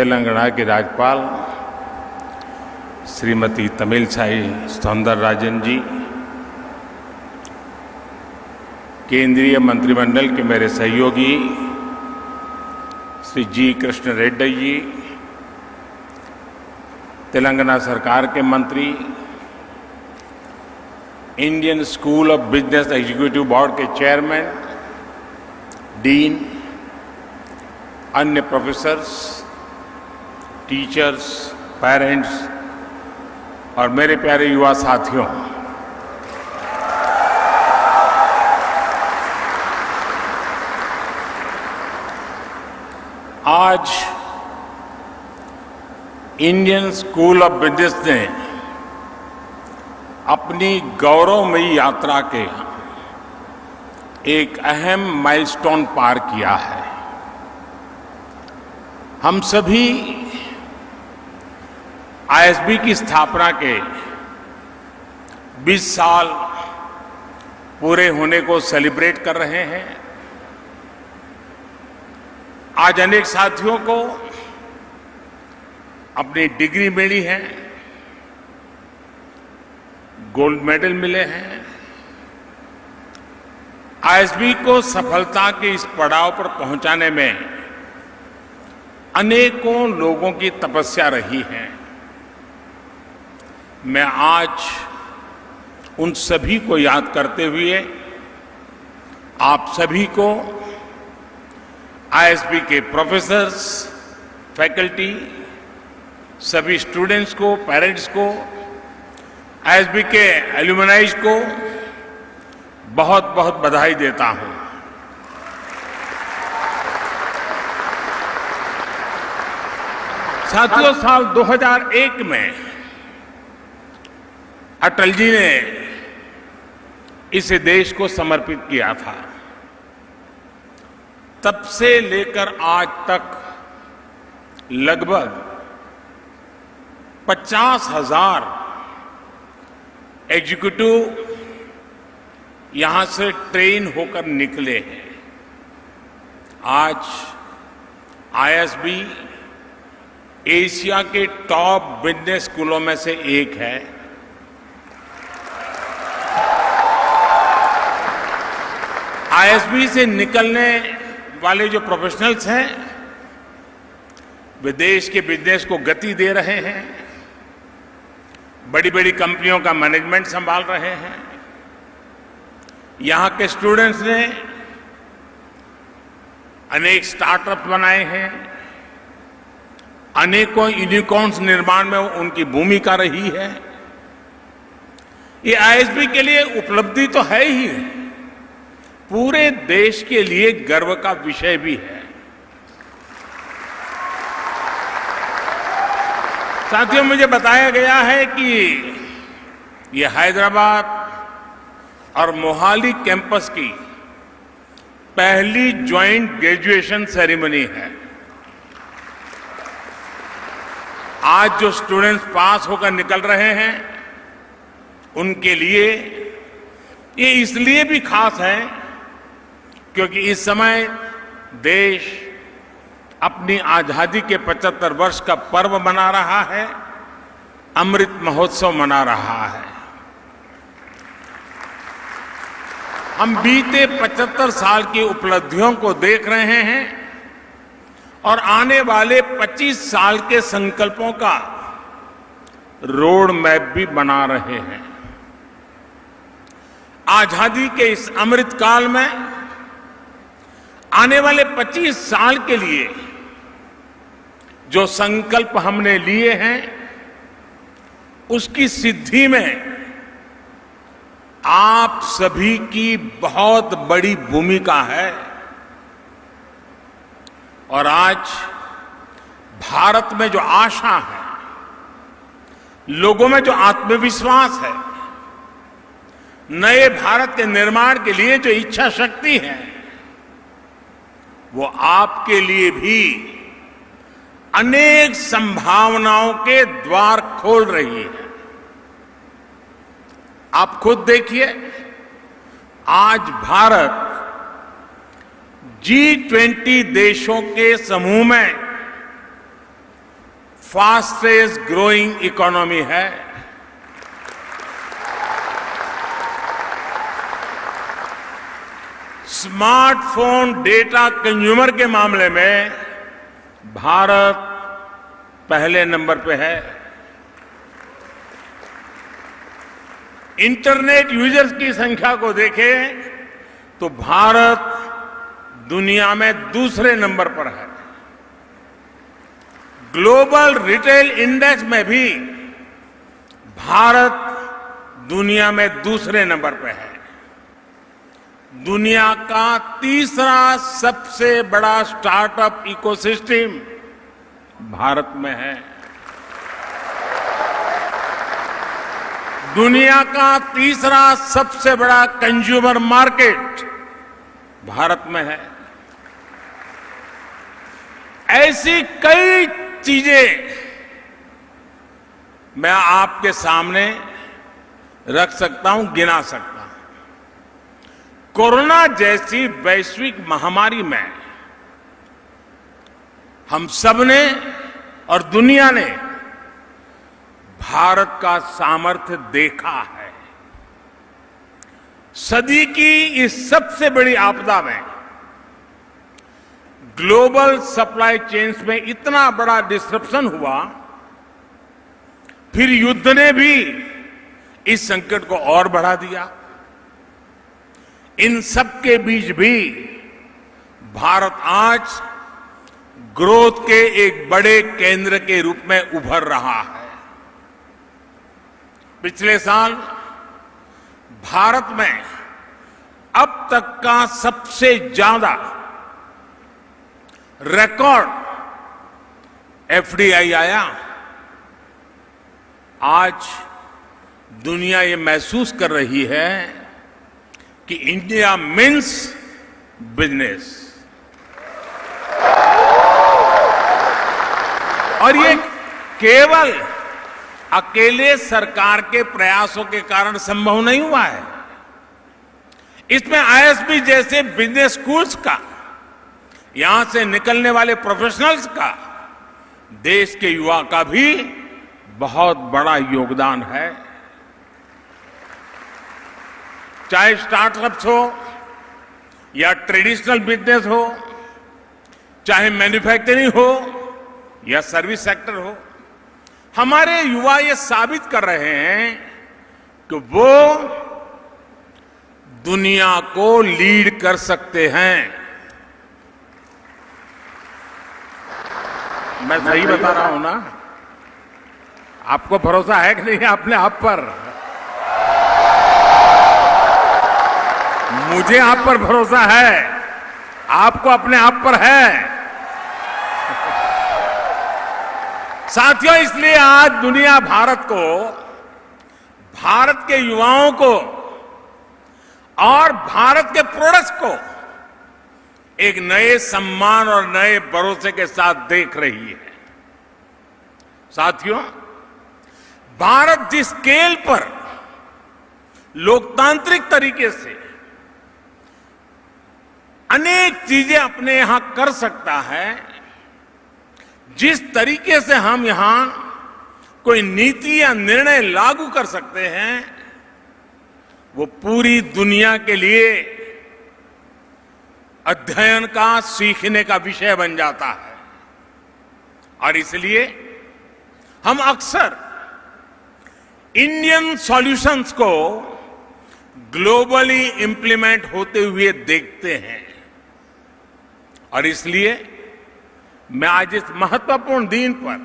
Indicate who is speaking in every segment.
Speaker 1: तेलंगाना की राज्यपाल श्रीमती तमिलसाई सौंदरराजन जी, केंद्रीय मंत्रिमंडल के मेरे सहयोगी श्री जी कृष्ण रेड्डी जी, तेलंगाना सरकार के मंत्री, Indian school of business executive board के चेयरमैन, डीन, अन्य प्रोफेसर्स, टीचर्स, पेरेंट्स और मेरे प्यारे युवा साथियों, आज इंडियन स्कूल ऑफ बिजनेस ने अपनी गौरवमयी यात्रा के एक अहम माइलस्टोन पार किया है। हम सभी आईएसबी की स्थापना के 20 साल पूरे होने को सेलिब्रेट कर रहे हैं। आज अनेक साथियों को अपनी डिग्री मिली है, गोल्ड मेडल मिले हैं। आईएसबी को सफलता के इस पड़ाव पर पहुंचाने में अनेकों लोगों की तपस्या रही है। मैं आज उन सभी को याद करते हुए आप सभी को, आईएसबी के प्रोफेसर्स, फैकल्टी, सभी स्टूडेंट्स को, पेरेंट्स को, आईएसबी के एल्यूमनाइज को बहुत बहुत बधाई देता हूं। साथियों, साल 2001 में अटल जी ने इसे देश को समर्पित किया था। तब से लेकर आज तक लगभग 50,000 एग्जीक्यूटिव यहां से ट्रेन होकर निकले हैं। आज आईएसबी एशिया के टॉप बिजनेस स्कूलों में से एक है। आईएसबी से निकलने वाले जो प्रोफेशनल्स हैं, वे देश के बिजनेस को गति दे रहे हैं, बड़ी बड़ी कंपनियों का मैनेजमेंट संभाल रहे हैं। यहां के स्टूडेंट्स ने अनेक स्टार्टअप्स बनाए हैं, अनेकों यूनिकॉर्न्स निर्माण में उनकी भूमिका रही है। ये आईएसबी के लिए उपलब्धि तो है ही, पूरे देश के लिए गर्व का विषय भी है। साथियों, मुझे बताया गया है कि ये हैदराबाद और मोहाली कैंपस की पहली ज्वाइंट ग्रेजुएशन सेरेमनी है। आज जो स्टूडेंट्स पास होकर निकल रहे हैं, उनके लिए ये इसलिए भी खास है क्योंकि इस समय देश अपनी आजादी के 75 वर्ष का पर्व मना रहा है, अमृत महोत्सव मना रहा है। हम बीते 75 साल की उपलब्धियों को देख रहे हैं और आने वाले 25 साल के संकल्पों का रोड मैप भी बना रहे हैं। आजादी के इस अमृत काल में आने वाले 25 साल के लिए जो संकल्प हमने लिए हैं, उसकी सिद्धि में आप सभी की बहुत बड़ी भूमिका है। और आज भारत में जो आशा है, लोगों में जो आत्मविश्वास है, नए भारत के निर्माण के लिए जो इच्छा शक्ति है, वो आपके लिए भी अनेक संभावनाओं के द्वार खोल रही है। आप खुद देखिए, आज भारत G20 देशों के समूह में फास्टेस्ट ग्रोइंग इकोनॉमी है। स्मार्टफोन डेटा कंज्यूमर के मामले में भारत पहले नंबर पे है। इंटरनेट यूजर्स की संख्या को देखें तो भारत दुनिया में दूसरे नंबर पर है। ग्लोबल रिटेल इंडेक्स में भी भारत दुनिया में दूसरे नंबर पर है। दुनिया का तीसरा सबसे बड़ा स्टार्टअप इकोसिस्टम भारत में है। दुनिया का तीसरा सबसे बड़ा कंज्यूमर मार्केट भारत में है। ऐसी कई चीजें मैं आपके सामने रख सकता हूं, गिना सकता हूं। कोरोना जैसी वैश्विक महामारी में हम सबने और दुनिया ने भारत का सामर्थ्य देखा है। सदी की इस सबसे बड़ी आपदा में ग्लोबल सप्लाई चेन्स में इतना बड़ा डिस्रप्शन हुआ, फिर युद्ध ने भी इस संकट को और बढ़ा दिया। इन सब के बीच भी भारत आज ग्रोथ के एक बड़े केंद्र के रूप में उभर रहा है। पिछले साल भारत में अब तक का सबसे ज्यादा रिकॉर्ड एफडीआई आया। आज दुनिया ये महसूस कर रही है कि इंडिया मीन्स बिजनेस। और ये केवल अकेले सरकार के प्रयासों के कारण संभव नहीं हुआ है। इसमें आईएसबी जैसे बिजनेस स्कूल्स का, यहां से निकलने वाले प्रोफेशनल्स का, देश के युवा का भी बहुत बड़ा योगदान है। चाहे स्टार्टअप्स हो या ट्रेडिशनल बिजनेस हो, चाहे मैन्युफैक्चरिंग हो या सर्विस सेक्टर हो, हमारे युवा ये साबित कर रहे हैं कि वो दुनिया को लीड कर सकते हैं। मैं सही बता रहा हूं ना? आपको भरोसा है कि नहीं अपने आप पर? मुझे आप पर भरोसा है, आपको अपने आप पर है। साथियों, इसलिए आज दुनिया भारत को, भारत के युवाओं को और भारत के प्रोडक्ट्स को एक नए सम्मान और नए भरोसे के साथ देख रही है। साथियों, भारत जिस स्केल पर लोकतांत्रिक तरीके से अनेक चीजें अपने यहां कर सकता है, जिस तरीके से हम यहां कोई नीति या निर्णय लागू कर सकते हैं, वो पूरी दुनिया के लिए अध्ययन का, सीखने का विषय बन जाता है। और इसलिए हम अक्सर इंडियन सॉल्यूशंस को ग्लोबली इंप्लीमेंट होते हुए देखते हैं। और इसलिए मैं आज इस महत्वपूर्ण दिन पर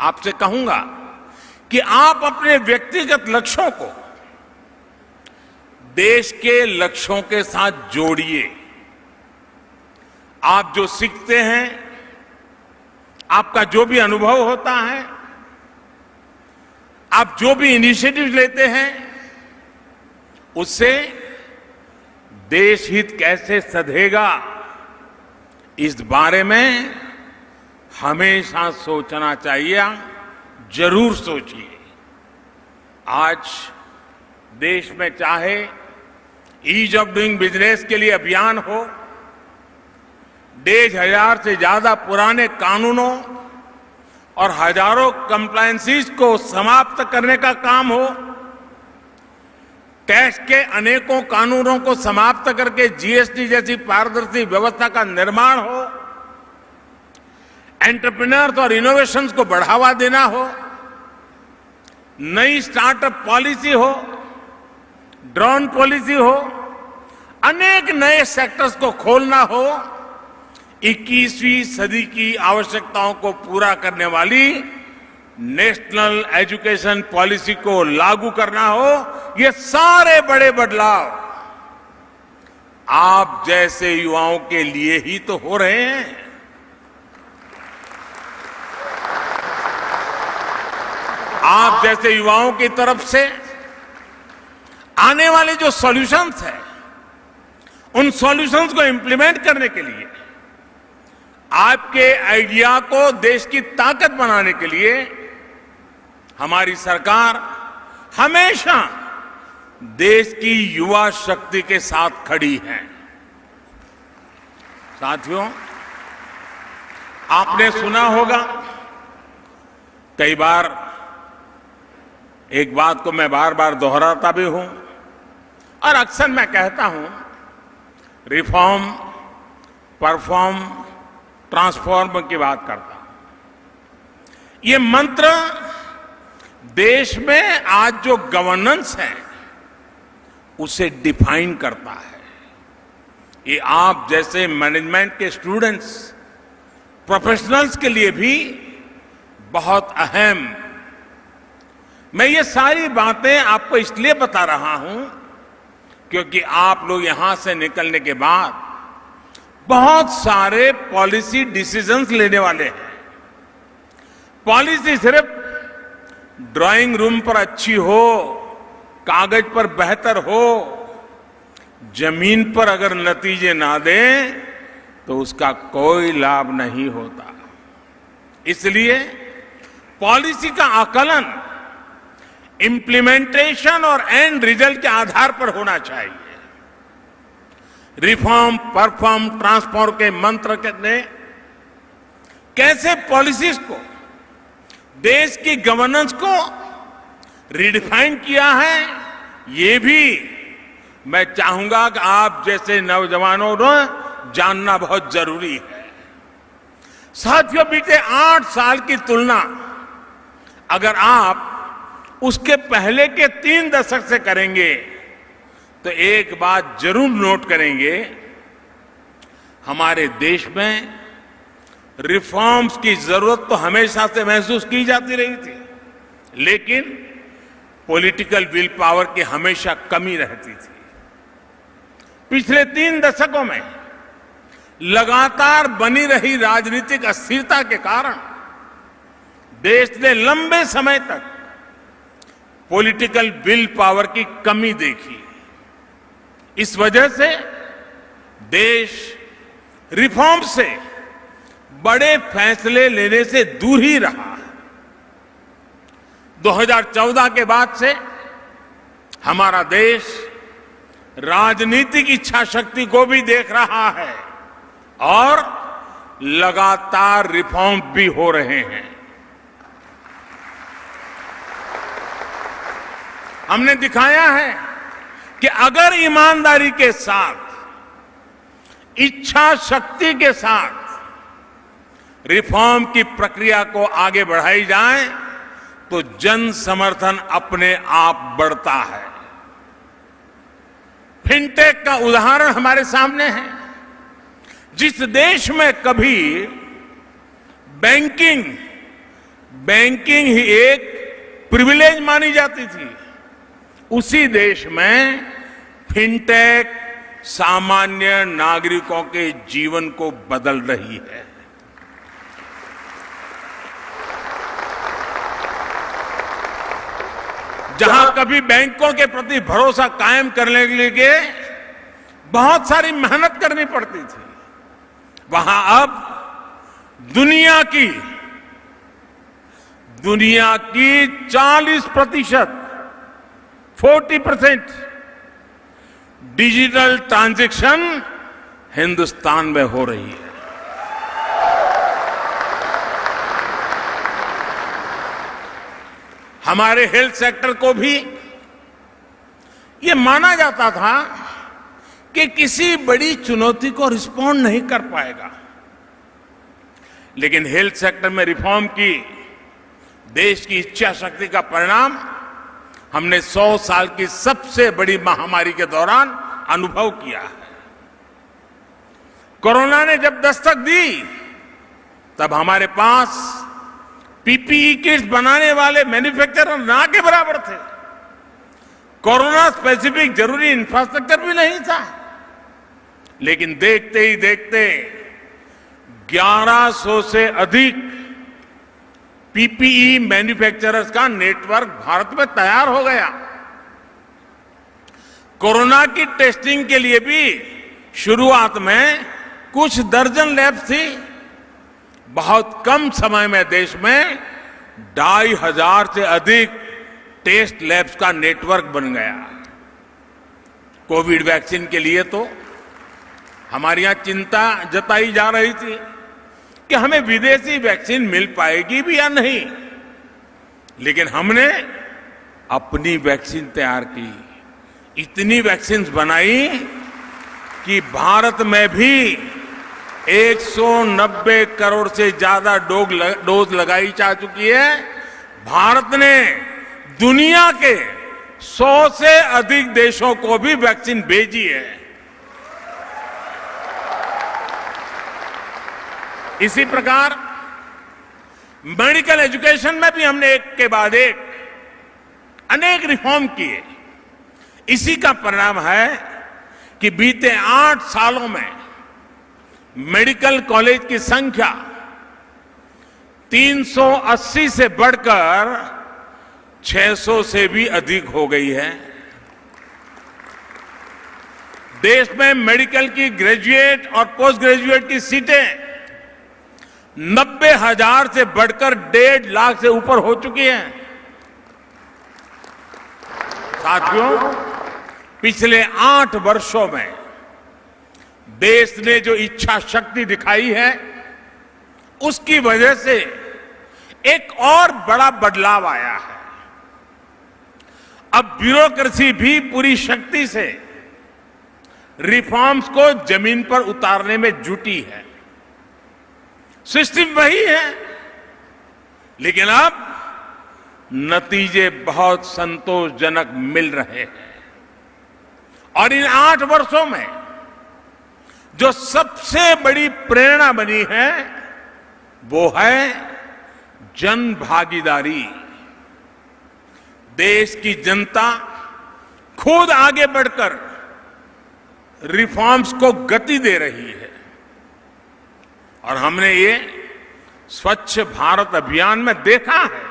Speaker 1: आपसे कहूंगा कि आप अपने व्यक्तिगत लक्ष्यों को देश के लक्ष्यों के साथ जोड़िए। आप जो सीखते हैं, आपका जो भी अनुभव होता है, आप जो भी इनिशिएटिव लेते हैं, उससे देश हित कैसे सधेगा, इस बारे में हमेशा सोचना चाहिए। जरूर सोचिए। आज देश में चाहे ईज ऑफ डूइंग बिजनेस के लिए अभियान हो, 1,500 से ज्यादा पुराने कानूनों और हजारों कंप्लायंसेस को समाप्त करने का काम हो, टैक्स के अनेकों कानूनों को समाप्त करके जीएसटी जैसी पारदर्शी व्यवस्था का निर्माण हो, एंटरप्रेन्योर्स और इनोवेशंस को बढ़ावा देना हो, नई स्टार्टअप पॉलिसी हो, ड्रोन पॉलिसी हो, अनेक नए सेक्टर्स को खोलना हो, 21वीं सदी की आवश्यकताओं को पूरा करने वाली नेशनल एजुकेशन पॉलिसी को लागू करना हो, ये सारे बड़े बदलाव आप जैसे युवाओं के लिए ही तो हो रहे हैं। आप जैसे युवाओं की तरफ से आने वाले जो सॉल्यूशंस हैं, उन सॉल्यूशंस को इंप्लीमेंट करने के लिए, आपके आइडिया को देश की ताकत बनाने के लिए हमारी सरकार हमेशा देश की युवा शक्ति के साथ खड़ी है। साथियों, आपने सुना होगा, कई बार एक बात को मैं बार बार दोहराता भी हूं और अक्सर मैं कहता हूं, रिफॉर्म, परफॉर्म, ट्रांसफॉर्म की बात करता हूं। ये मंत्र देश में आज जो गवर्नेंस है उसे डिफाइन करता है। ये आप जैसे मैनेजमेंट के स्टूडेंट्स, प्रोफेशनल्स के लिए भी बहुत अहम। मैं ये सारी बातें आपको इसलिए बता रहा हूं क्योंकि आप लोग यहां से निकलने के बाद बहुत सारे पॉलिसी डिसीजंस लेने वाले हैं। पॉलिसी सिर्फ ड्राइंग रूम पर अच्छी हो, कागज पर बेहतर हो, जमीन पर अगर नतीजे ना दें तो उसका कोई लाभ नहीं होता। इसलिए पॉलिसी का आकलन इंप्लीमेंटेशन और एंड रिजल्ट के आधार पर होना चाहिए। रिफॉर्म, परफॉर्म, ट्रांसफॉर्म के मंत्र ने कैसे पॉलिसीज को, देश की गवर्नेंस को रिडिफाइन किया है, ये भी मैं चाहूंगा कि आप जैसे नौजवानों को जानना बहुत जरूरी है। साथियों, बीते 8 साल की तुलना अगर आप उसके पहले के 3 दशक से करेंगे तो एक बात जरूर नोट करेंगे, हमारे देश में रिफॉर्म्स की जरूरत तो हमेशा से महसूस की जाती रही थी, लेकिन पॉलिटिकल विल पावर की हमेशा कमी रहती थी। पिछले 3 दशकों में लगातार बनी रही राजनीतिक अस्थिरता के कारण देश ने लंबे समय तक पॉलिटिकल विल पावर की कमी देखी। इस वजह से देश रिफॉर्म से बड़े फैसले लेने से दूर ही रहा। 2014 के बाद से हमारा देश राजनीतिक इच्छा शक्ति को भी देख रहा है और लगातार रिफॉर्म भी हो रहे हैं। हमने दिखाया है कि अगर ईमानदारी के साथ, इच्छा शक्ति के साथ रिफॉर्म की प्रक्रिया को आगे बढ़ाई जाए तो जन समर्थन अपने आप बढ़ता है। फिनटेक का उदाहरण हमारे सामने है। जिस देश में कभी बैंकिंग ही एक प्रिविलेज मानी जाती थी, उसी देश में फिनटेक सामान्य नागरिकों के जीवन को बदल रही है। जहां कभी बैंकों के प्रति भरोसा कायम करने के लिए बहुत सारी मेहनत करनी पड़ती थी, वहां अब दुनिया की 40% डिजिटल ट्रांजैक्शन हिंदुस्तान में हो रही है। हमारे हेल्थ सेक्टर को भी ये माना जाता था कि किसी बड़ी चुनौती को रिस्पॉन्ड नहीं कर पाएगा, लेकिन हेल्थ सेक्टर में रिफॉर्म की देश की इच्छा शक्ति का परिणाम हमने 100 साल की सबसे बड़ी महामारी के दौरान अनुभव किया है। कोरोना ने जब दस्तक दी तब हमारे पास पीपीई किट्स बनाने वाले मैन्युफैक्चरर ना के बराबर थे। कोरोना स्पेसिफिक जरूरी इंफ्रास्ट्रक्चर भी नहीं था, लेकिन देखते ही देखते 1100 से अधिक पीपीई मैन्युफैक्चरर्स का नेटवर्क भारत में तैयार हो गया। कोरोना की टेस्टिंग के लिए भी शुरुआत में कुछ दर्जन लैब थी। बहुत कम समय में देश में 2500 से अधिक टेस्ट लैब्स का नेटवर्क बन गया। कोविड वैक्सीन के लिए तो हमारे यहां चिंता जताई जा रही थी कि हमें विदेशी वैक्सीन मिल पाएगी भी या नहीं, लेकिन हमने अपनी वैक्सीन तैयार की, इतनी वैक्सीन बनाई कि भारत में भी 190 करोड़ से ज्यादा डोज लगाई जा चुकी है। भारत ने दुनिया के 100 से अधिक देशों को भी वैक्सीन भेजी है। इसी प्रकार मेडिकल एजुकेशन में भी हमने एक के बाद एक अनेक रिफॉर्म किए। इसी का परिणाम है कि बीते 8 सालों में मेडिकल कॉलेज की संख्या 380 से बढ़कर 600 से भी अधिक हो गई है। देश में मेडिकल की ग्रेजुएट और पोस्ट ग्रेजुएट की सीटें 90,000 से बढ़कर 1.5 लाख से ऊपर हो चुकी हैं। साथियों, पिछले 8 वर्षों में देश ने जो इच्छा शक्ति दिखाई है, उसकी वजह से एक और बड़ा बदलाव आया है। अब ब्यूरोक्रेसी भी पूरी शक्ति से रिफॉर्म्स को जमीन पर उतारने में जुटी है। सिस्टम वही है, लेकिन अब नतीजे बहुत संतोषजनक मिल रहे हैं। और इन 8 वर्षों में जो सबसे बड़ी प्रेरणा बनी है वो है जन भागीदारी। देश की जनता खुद आगे बढ़कर रिफॉर्म्स को गति दे रही है। और हमने ये स्वच्छ भारत अभियान में देखा है।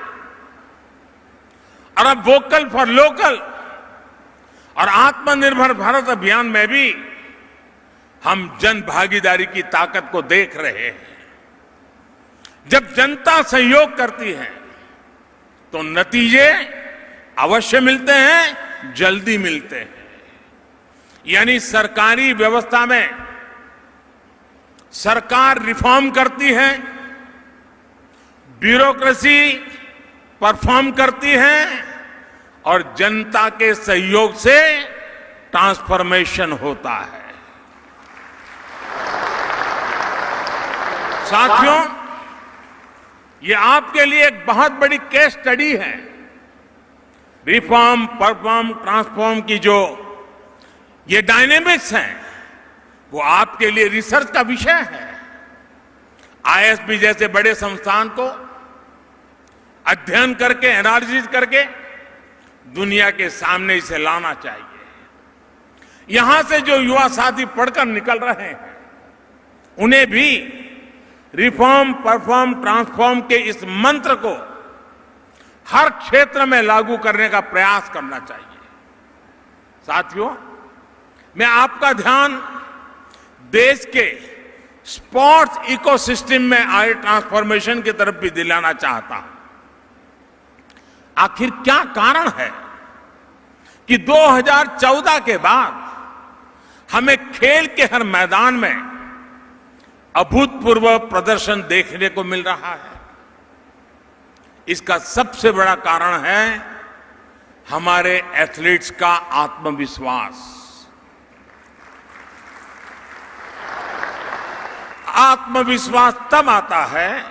Speaker 1: और अब वोकल फॉर लोकल और आत्मनिर्भर भारत अभियान में भी हम जन भागीदारी की ताकत को देख रहे हैं। जब जनता सहयोग करती है तो नतीजे अवश्य मिलते हैं, जल्दी मिलते हैं। यानी सरकारी व्यवस्था में सरकार रिफॉर्म करती है, ब्यूरोक्रेसी परफॉर्म करती है और जनता के सहयोग से ट्रांसफॉर्मेशन होता है। साथियों, ये आपके लिए एक बहुत बड़ी केस स्टडी है। रिफॉर्म, परफॉर्म, ट्रांसफॉर्म की जो ये डायनेमिक्स हैं, वो आपके लिए रिसर्च का विषय है। आईएसबी जैसे बड़े संस्थान को अध्ययन करके, एनालिसिस करके दुनिया के सामने इसे लाना चाहिए। यहां से जो युवा साथी पढ़कर निकल रहे हैं, उन्हें भी रिफॉर्म, परफॉर्म, ट्रांसफॉर्म के इस मंत्र को हर क्षेत्र में लागू करने का प्रयास करना चाहिए। साथियों, मैं आपका ध्यान देश के स्पोर्ट्स इकोसिस्टम में आए ट्रांसफॉर्मेशन की तरफ भी दिलाना चाहता हूं। आखिर क्या कारण है कि 2014 के बाद हमें खेल के हर मैदान में अभूतपूर्व प्रदर्शन देखने को मिल रहा है? इसका सबसे बड़ा कारण है हमारे एथलीट्स का आत्मविश्वास। आत्मविश्वास तब आता है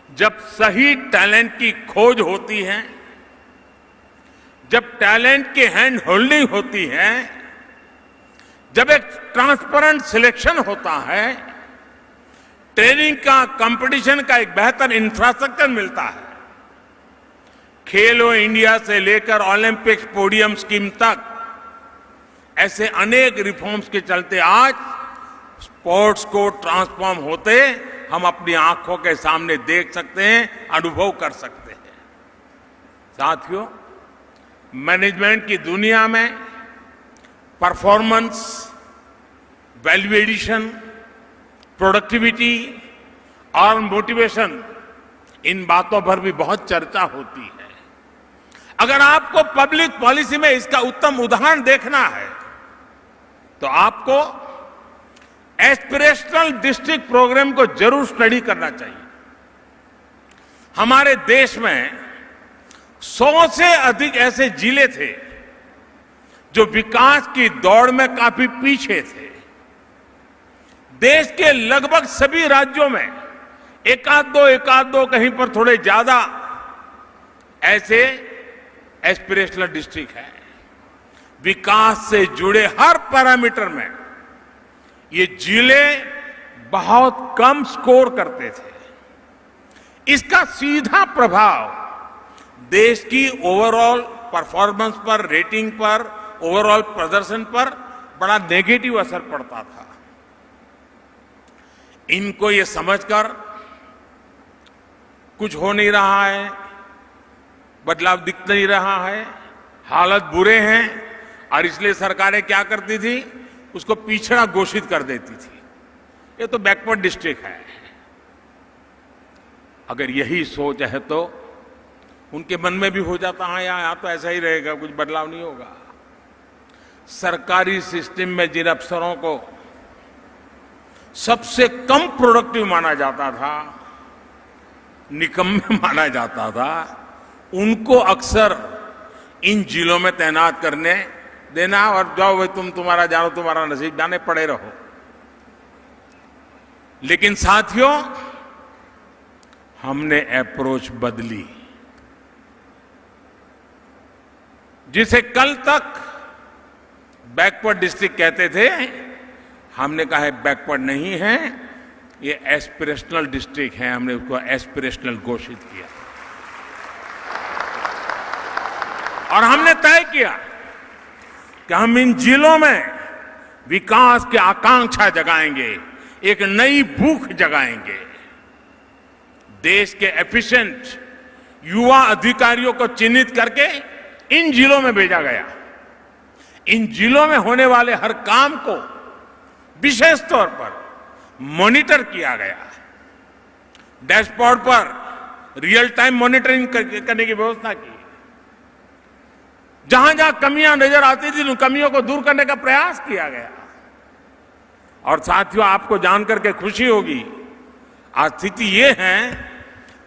Speaker 1: जब सही टैलेंट की खोज होती है, जब टैलेंट की हैंड होल्डिंग होती है, जब एक ट्रांसपेरेंट सिलेक्शन होता है, ट्रेनिंग का, कंपटीशन का एक बेहतर इंफ्रास्ट्रक्चर मिलता है। खेलो इंडिया से लेकर ओलंपिक्स पोडियम स्कीम तक ऐसे अनेक रिफॉर्म्स के चलते आज स्पोर्ट्स को ट्रांसफॉर्म होते हम अपनी आंखों के सामने देख सकते हैं, अनुभव कर सकते हैं। साथियों, मैनेजमेंट की दुनिया में परफॉर्मेंस, वैल्यू एडिशन, प्रोडक्टिविटी और मोटिवेशन, इन बातों पर भी बहुत चर्चा होती है। अगर आपको पब्लिक पॉलिसी में इसका उत्तम उदाहरण देखना है तो आपको एस्पिरेशनल डिस्ट्रिक्ट प्रोग्राम को जरूर स्टडी करना चाहिए। हमारे देश में 100 से अधिक ऐसे जिले थे जो विकास की दौड़ में काफी पीछे थे। देश के लगभग सभी राज्यों में एकाध दो कहीं पर थोड़े ज्यादा ऐसे एस्पिरेशनल डिस्ट्रिक्ट है। विकास से जुड़े हर पैरामीटर में ये जिले बहुत कम स्कोर करते थे। इसका सीधा प्रभाव देश की ओवरऑल परफॉर्मेंस पर, रेटिंग पर, ओवरऑल प्रदर्शन पर बड़ा नेगेटिव असर पड़ता था। इनको ये समझकर कुछ हो नहीं रहा है, बदलाव दिख नहीं रहा है, हालत बुरे हैं और इसलिए सरकारें क्या करती थी, उसको पिछड़ा घोषित कर देती थी। ये तो बैकवर्ड डिस्ट्रिक्ट है। अगर यही सोच है तो उनके मन में भी हो जाता है यहाँ तो ऐसा ही रहेगा, कुछ बदलाव नहीं होगा। सरकारी सिस्टम में जिन अफसरों को सबसे कम प्रोडक्टिव माना जाता था, निकम्मे माना जाता था, उनको अक्सर इन जिलों में तैनात करने देना और जाओ भाई तुम तुम्हारा जानो, तुम्हारा नसीब, जाने पड़े रहो। लेकिन साथियों, हमने अप्रोच बदली। जिसे कल तक बैकवर्ड डिस्ट्रिक्ट कहते थे, हमने कहा है बैकवर्ड नहीं है, ये एस्पिरेशनल डिस्ट्रिक्ट है। हमने उसको एस्पिरेशनल घोषित किया और हमने तय किया कि हम इन जिलों में विकास की आकांक्षा जगाएंगे, एक नई भूख जगाएंगे। देश के एफिशिएंट युवा अधिकारियों को चिन्हित करके इन जिलों में भेजा गया। इन जिलों में होने वाले हर काम को विशेष तौर पर मॉनिटर किया गया। डैशबोर्ड पर रियल टाइम मॉनिटरिंग करने की व्यवस्था की। जहां जहां कमियां नजर आती थी, उन कमियों को दूर करने का प्रयास किया गया। और साथियों, आपको जानकर के खुशी होगी, आज स्थिति ये है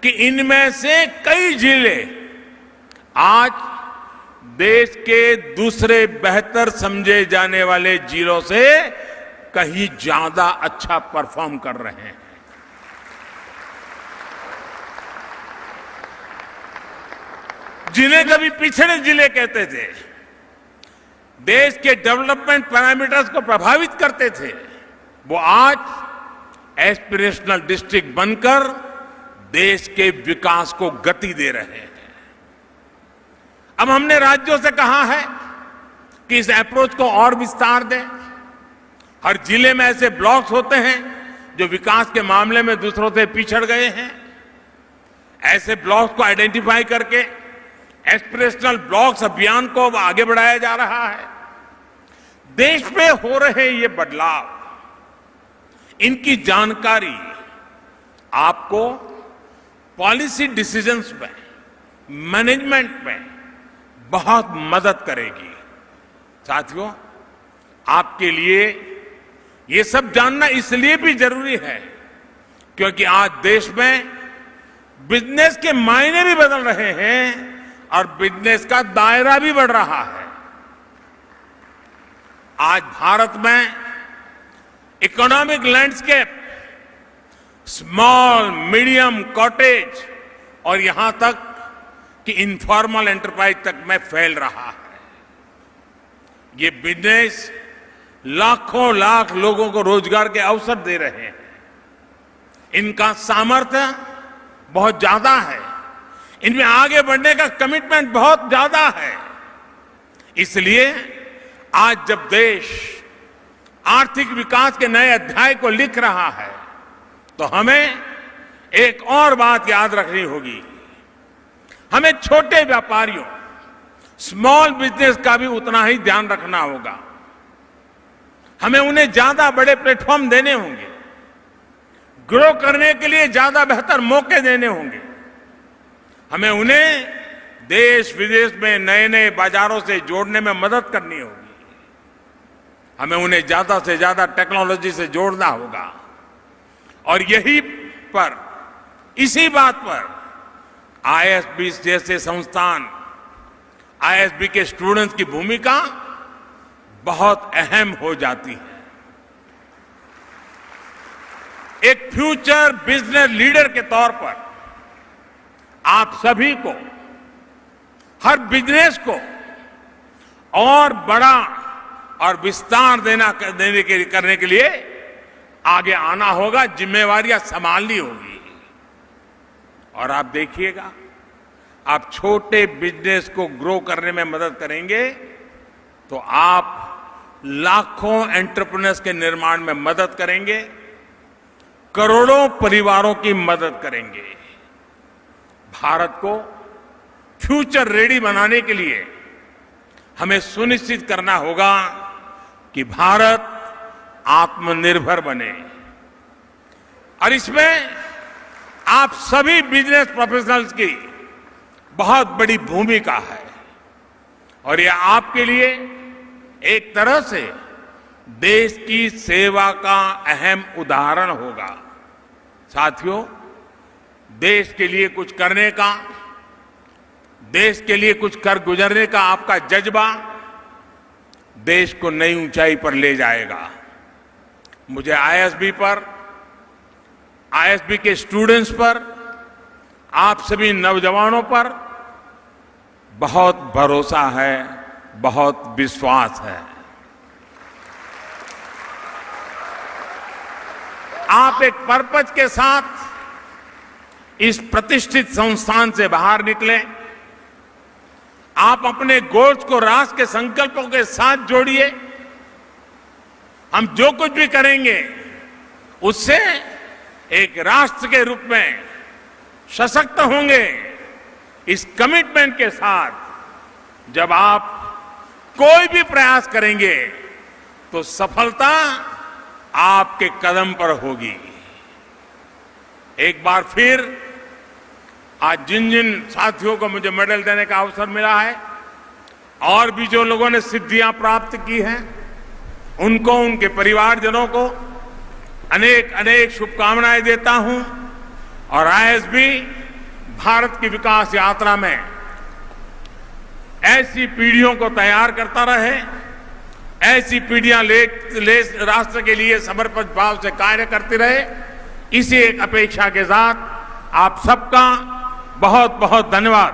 Speaker 1: कि इनमें से कई जिले आज देश के दूसरे बेहतर समझे जाने वाले जिलों से कहीं ज्यादा अच्छा परफॉर्म कर रहे हैं। जिन्हें कभी पिछड़े जिले कहते थे, देश के डेवलपमेंट पैरामीटर्स को प्रभावित करते थे, वो आज एस्पिरेशनल डिस्ट्रिक्ट बनकर देश के विकास को गति दे रहे हैं। अब हमने राज्यों से कहा है कि इस अप्रोच को और विस्तार दें। हर जिले में ऐसे ब्लॉक्स होते हैं जो विकास के मामले में दूसरों से पिछड़ गए हैं। ऐसे ब्लॉक्स को आइडेंटिफाई करके एस्पिरेशनल ब्लॉक्स अभियान को अब आगे बढ़ाया जा रहा है। देश में हो रहे ये बदलाव, इनकी जानकारी आपको पॉलिसी डिसीजंस में, मैनेजमेंट में बहुत मदद करेगी। साथियों, आपके लिए ये सब जानना इसलिए भी जरूरी है क्योंकि आज देश में बिजनेस के मायने भी बदल रहे हैं और बिजनेस का दायरा भी बढ़ रहा है। आज भारत में economic landscape small, medium, cottage और यहां तक कि इनफॉर्मल एंटरप्राइज तक में फैल रहा है। ये बिजनेस लाखों लाख लोगों को रोजगार के अवसर दे रहे हैं। इनका सामर्थ्य बहुत ज्यादा है, इनमें आगे बढ़ने का कमिटमेंट बहुत ज्यादा है। इसलिए आज जब देश आर्थिक विकास के नए अध्याय को लिख रहा है तो हमें एक और बात याद रखनी होगी। हमें छोटे व्यापारियों, स्मॉल बिजनेस का भी उतना ही ध्यान रखना होगा। हमें उन्हें ज्यादा बड़े प्लेटफॉर्म देने होंगे, ग्रो करने के लिए ज्यादा बेहतर मौके देने होंगे। हमें उन्हें देश विदेश में नए नए बाजारों से जोड़ने में मदद करनी होगी। हमें उन्हें ज्यादा से ज्यादा टेक्नोलॉजी से जोड़ना होगा और इसी बात पर आईएसबी जैसे संस्थान, आईएसबी के स्टूडेंट्स की भूमिका बहुत अहम हो जाती है। एक फ्यूचर बिजनेस लीडर के तौर पर आप सभी को, हर बिजनेस को और बड़ा और विस्तार करने के लिए आगे आना होगा, जिम्मेवारियां संभालनी होगी। और आप देखिएगा, आप छोटे बिजनेस को ग्रो करने में मदद करेंगे तो आप लाखों एंटरप्रेन्योर्स के निर्माण में मदद करेंगे, करोड़ों परिवारों की मदद करेंगे। भारत को फ्यूचर रेडी बनाने के लिए हमें सुनिश्चित करना होगा कि भारत आत्मनिर्भर बने और इसमें आप सभी बिजनेस प्रोफेशनल्स की बहुत बड़ी भूमिका है और यह आपके लिए एक तरह से देश की सेवा का अहम उदाहरण होगा। साथियों, देश के लिए कुछ करने का, देश के लिए कुछ कर गुजरने का आपका जज्बा देश को नई ऊंचाई पर ले जाएगा। मुझे आईएसबी के स्टूडेंट्स पर, आप सभी नौजवानों पर बहुत भरोसा है, बहुत विश्वास है। आप एक पर्पज के साथ इस प्रतिष्ठित संस्थान से बाहर निकले। आप अपने गोल्स को राष्ट्र के संकल्पों के साथ जोड़िए। हम जो कुछ भी करेंगे उससे एक राष्ट्र के रूप में सशक्त होंगे। इस कमिटमेंट के साथ जब आप कोई भी प्रयास करेंगे तो सफलता आपके कदम पर होगी। एक बार फिर आज जिन जिन साथियों को मुझे मेडल देने का अवसर मिला है और भी जो लोगों ने सिद्धियां प्राप्त की हैं, उनको, उनके परिवारजनों को अनेक अनेक शुभकामनाएं देता हूं और आईएसबी भारत की विकास यात्रा में ऐसी पीढ़ियों को तैयार करता रहे, ऐसी पीढ़ियां राष्ट्र के लिए समर्पित भाव से कार्य करती रहे। इसी एक अपेक्षा के साथ आप सबका बहुत बहुत धन्यवाद।